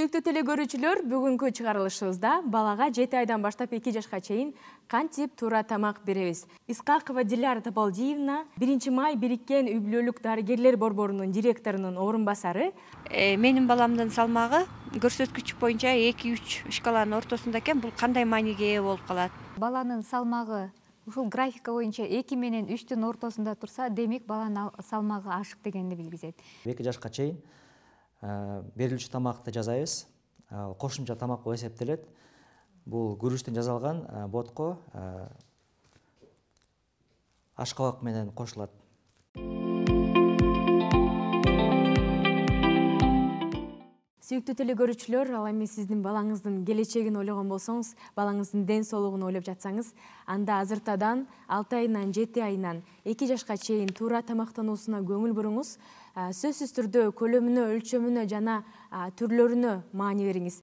Сүйүктүү теле көрүүчүлөр, бүгүнкү чыгарылышыбызда балага 7 айдан баштап 2 жашка чейин кантип туура тамак беребиз. Исқақова Диляра Табалдиевна 1 май бириккен үй бүлөлүк дарыгерлер борборунун директорунун орун басары. Менин баламдын салмагы көрсөткүч боюнча 2-3 шкаланын ортосунда экен. Бул кандай мааниге ээ болуп калат? Баланын салмагы ушул графика боюнча 2 менен 3-түн ортосунда турса, демек баланын салмагы ашык дегенди билгизет. 2 жашка чейин берилүүчү тамакты жасайбыз. Кошумча тамак болуп эсептелет. Бул күрүчтөн жасалган ботко ашкабак менен кошулат. Сүйүктүү теле көрүүчүлөр, ал эми сиздин балаңыздын келечегин ойлогон болсоңуз, балаңыздын ден соолугун ойлоп жатсаңыз, анда азыртадан 6 айынан 7 айынан 2 жашка чейин туура тамактануусуна көңүл буруңуз. Сөзсүз түрдө көлөмүнө, өлчөмүнө жана түрлөрүнө маани бериңиз.